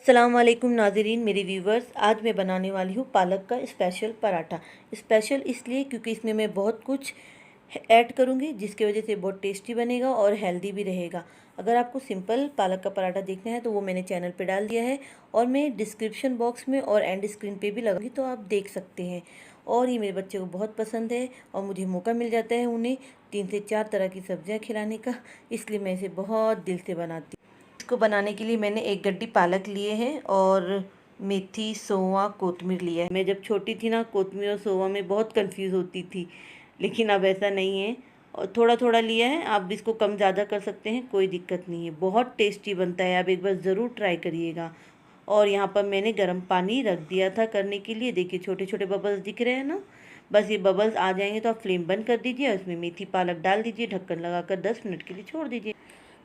अस्सलाम वालेकुम नाज़रीन, मेरे व्यूवर्स। आज मैं बनाने वाली हूँ पालक का स्पेशल पराठा। स्पेशल इसलिए क्योंकि इसमें मैं बहुत कुछ ऐड करूँगी, जिसकी वजह से बहुत टेस्टी बनेगा और हेल्दी भी रहेगा। अगर आपको सिंपल पालक का पराठा देखना है तो वो मैंने चैनल पे डाल दिया है और मैं डिस्क्रिप्शन बॉक्स में और एंड स्क्रीन पे भी लगाऊंगी, तो आप देख सकते हैं। और ये मेरे बच्चे को बहुत पसंद है और मुझे मौका मिल जाता है उन्हें 3 से 4 तरह की सब्जियाँ खिलाने का, इसलिए मैं इसे बहुत दिल से बनाती हूँ। इसको बनाने के लिए मैंने एक गड्डी पालक लिए हैं और मेथी, सोवा, कोतमीर लिया है। मैं जब छोटी थी ना, कोतमीर और सोवा में बहुत कंफ्यूज होती थी, लेकिन अब ऐसा नहीं है। और थोड़ा थोड़ा लिया है, आप इसको कम ज़्यादा कर सकते हैं, कोई दिक्कत नहीं है। बहुत टेस्टी बनता है, आप एक बार ज़रूर ट्राई करिएगा। और यहाँ पर मैंने गर्म पानी रख दिया था करने के लिए। देखिए छोटे छोटे बबल्स दिख रहे हैं ना, बस ये बबल्स आ जाएंगे तो आप फ्लेम बंद कर दीजिए और इसमें मेथी पालक डाल दीजिए, ढक्कन लगाकर 10 मिनट के लिए छोड़ दीजिए।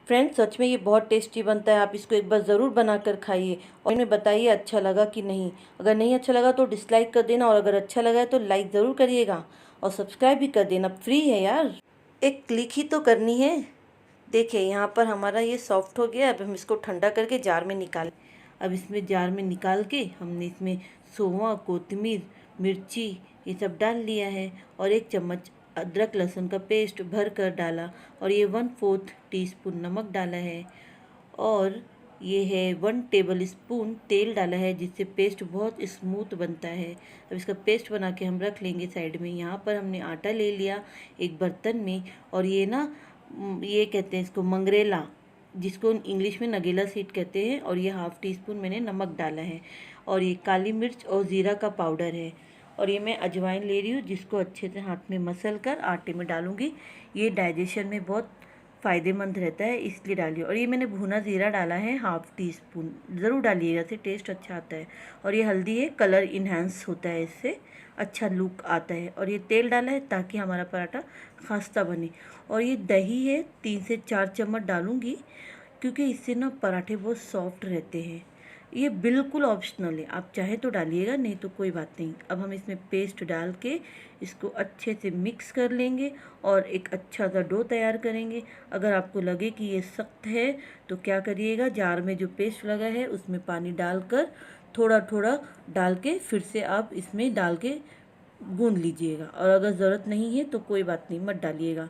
फ्रेंड्स, सच में ये बहुत टेस्टी बनता है, आप इसको एक बार ज़रूर बनाकर खाइए और इन्हें बताइए अच्छा लगा कि नहीं। अगर नहीं अच्छा लगा तो डिसलाइक कर देना, और अगर अच्छा लगा है तो लाइक ज़रूर करिएगा और सब्सक्राइब भी कर देना, फ्री है यार, एक क्लिक ही तो करनी है। देखिए यहाँ पर हमारा ये सॉफ्ट हो गया। अब हम इसको ठंडा करके जार में निकाल, अब इसमें जार में निकाल के हमने इसमें सोवा, कोतमीर, मिर्ची ये सब डाल लिया है और 1 चम्मच अदरक लहसुन का पेस्ट भर कर डाला, और ये 1/4 टीस्पून नमक डाला है, और ये है 1 टेबल स्पून तेल डाला है, जिससे पेस्ट बहुत स्मूथ बनता है। अब इसका पेस्ट बना के हम रख लेंगे साइड में। यहाँ पर हमने आटा ले लिया एक बर्तन में, और ये ना ये कहते हैं इसको मंगरेला, जिसको इंग्लिश में नगेला सीड कहते हैं। और ये 1/2 टीस्पून मैंने नमक डाला है, और ये काली मिर्च और ज़ीरा का पाउडर है, और ये मैं अजवाइन ले रही हूँ, जिसको अच्छे से हाथ में मसल कर आटे में डालूँगी। ये डाइजेशन में बहुत फ़ायदेमंद रहता है, इसलिए डालिए। और ये मैंने भुना ज़ीरा डाला है 1/2 टीस्पून, ज़रूर डालिएगा, इससे टेस्ट अच्छा आता है। और ये हल्दी है, कलर इन्हांस होता है, इससे अच्छा लुक आता है। और ये तेल डाला है ताकि हमारा पराठा खस्ता बने। और ये दही है, 3 से 4 चम्मच डालूँगी, क्योंकि इससे ना पराठे बहुत सॉफ्ट रहते हैं। ये बिल्कुल ऑप्शनल है, आप चाहे तो डालिएगा, नहीं तो कोई बात नहीं। अब हम इसमें पेस्ट डाल के इसको अच्छे से मिक्स कर लेंगे और एक अच्छा सा डो तैयार करेंगे। अगर आपको लगे कि ये सख्त है तो क्या करिएगा, जार में जो पेस्ट लगा है उसमें पानी डालकर थोड़ा थोड़ा डाल के फिर से आप इसमें डाल के गूंद लीजिएगा। और अगर ज़रूरत नहीं है तो कोई बात नहीं, मत डालिएगा,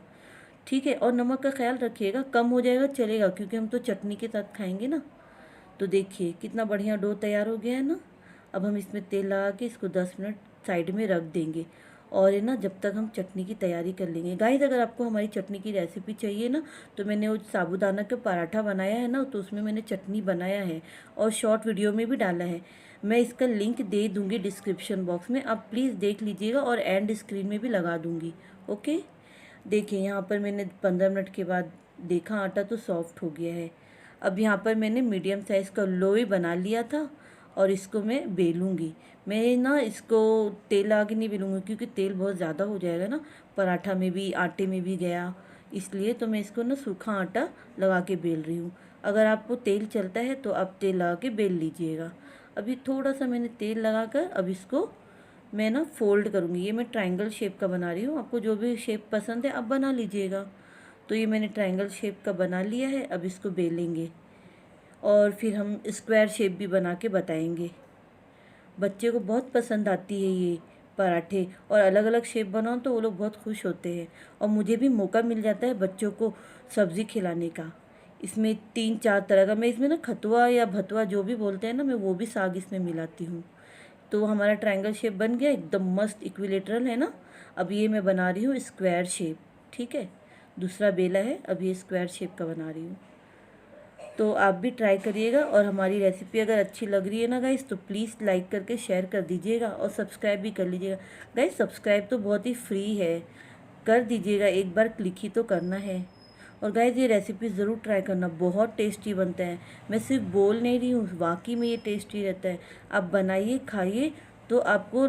ठीक है। और नमक का ख्याल रखिएगा, कम हो जाएगा चलेगा, क्योंकि हम तो चटनी के साथ खाएंगे ना। तो देखिए कितना बढ़िया डो तैयार हो गया है ना। अब हम इसमें तेल लगा के इसको 10 मिनट साइड में रख देंगे, और है ना जब तक हम चटनी की तैयारी कर लेंगे। गाइस, अगर आपको हमारी चटनी की रेसिपी चाहिए ना, तो मैंने वो साबूदाना का पराठा बनाया है ना, तो उसमें मैंने चटनी बनाया है और शॉर्ट वीडियो में भी डाला है। मैं इसका लिंक दे दूँगी डिस्क्रिप्शन बॉक्स में, आप प्लीज़ देख लीजिएगा, और एंड स्क्रीन में भी लगा दूँगी। ओके, देखिए यहाँ पर मैंने 15 मिनट के बाद देखा, आटा तो सॉफ्ट हो गया है। अब यहाँ पर मैंने मीडियम साइज़ का लोई बना लिया था, और इसको मैं बेलूँगी। मैं ना इसको तेल लगा के नहीं बेलूँगी, क्योंकि तेल बहुत ज़्यादा हो जाएगा ना, पराठा में भी आटे में भी गया, इसलिए तो मैं इसको ना सूखा आटा लगा के बेल रही हूँ। अगर आपको तेल चलता है तो आप तेल लगा के बेल लीजिएगा। अभी थोड़ा सा मैंने तेल लगाकर अब इसको मैं ना फोल्ड करूँगी। ये मैं ट्रायंगल शेप का बना रही हूँ, आपको जो भी शेप पसंद है आप बना लीजिएगा। तो ये मैंने ट्रायंगल शेप का बना लिया है, अब इसको बेलेंगे और फिर हम स्क्वायर शेप भी बना के बताएंगे। बच्चे को बहुत पसंद आती है ये पराठे, और अलग अलग शेप बनाओ तो वो लोग बहुत खुश होते हैं, और मुझे भी मौका मिल जाता है बच्चों को सब्ज़ी खिलाने का। इसमें 3-4 तरह का, मैं इसमें ना खतुआ या भतुआ जो भी बोलते हैं ना, मैं वो भी साग इसमें मिलाती हूँ। तो हमारा ट्रायंगल शेप बन गया, एकदम मस्त इक्विलेटरल है ना। अब ये मैं बना रही हूँ स्क्वायर शेप, ठीक है। दूसरा बेला है, अब ये स्क्वायर शेप का बना रही हूँ। तो आप भी ट्राई करिएगा, और हमारी रेसिपी अगर अच्छी लग रही है ना गाइस, तो प्लीज़ लाइक करके शेयर कर दीजिएगा और सब्सक्राइब भी कर लीजिएगा। गाइस, सब्सक्राइब तो बहुत ही फ्री है, कर दीजिएगा, एक बार क्लिक ही तो करना है। और गाइस, ये रेसिपी ज़रूर ट्राई करना, बहुत टेस्टी बनता है। मैं सिर्फ बोल नहीं रही हूँ, वाकई में ये टेस्टी रहता है। आप बनाइए, खाइए, तो आपको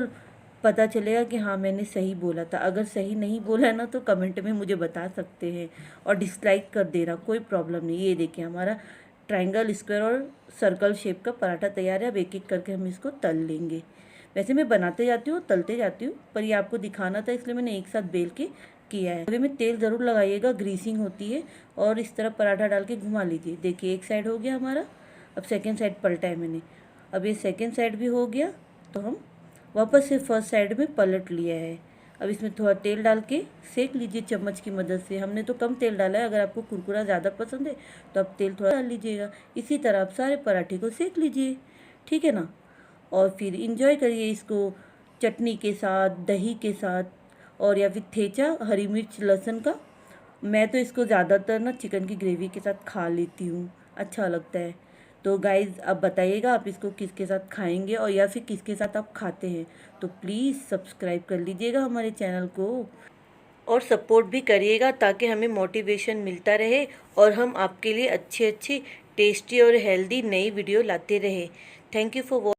पता चलेगा कि हाँ मैंने सही बोला था। अगर सही नहीं बोला ना तो कमेंट में मुझे बता सकते हैं, और डिसलाइक कर देना, कोई प्रॉब्लम नहीं। ये देखिए हमारा ट्रायंगल, स्क्वायर और सर्कल शेप का पराठा तैयार है। अब एक एक करके हम इसको तल लेंगे। वैसे मैं बनाते जाती हूँ, तलते जाती हूँ, पर ये आपको दिखाना था इसलिए मैंने एक साथ बेल के किया है। तवे में तेल ज़रूर लगाइएगा, ग्रीसिंग होती है। और इस तरह पराठा डाल के घुमा लीजिए। देखिए एक साइड हो गया हमारा, अब सेकंड साइड पलटा है मैंने। अब ये सेकंड साइड भी हो गया तो हम वापस से फर्स्ट साइड में पलट लिया है। अब इसमें थोड़ा तेल डाल के सेक लीजिए चम्मच की मदद से। हमने तो कम तेल डाला है, अगर आपको कुरकुरा ज़्यादा पसंद है तो आप तेल थोड़ा डाल लीजिएगा। इसी तरह आप सारे पराठे को सेक लीजिए, ठीक है ना। और फिर इंजॉय करिए इसको चटनी के साथ, दही के साथ, और या फिर ठेचा हरी मिर्च लहसुन का। मैं तो इसको ज़्यादातर ना चिकन की ग्रेवी के साथ खा लेती हूँ, अच्छा लगता है। तो गाइज़ अब बताइएगा आप इसको किसके साथ खाएंगे और या फिर किसके साथ आप खाते हैं। तो प्लीज़ सब्सक्राइब कर लीजिएगा हमारे चैनल को और सपोर्ट भी करिएगा ताकि हमें मोटिवेशन मिलता रहे और हम आपके लिए अच्छी अच्छी टेस्टी और हेल्दी नई वीडियो लाते रहे। Thank you for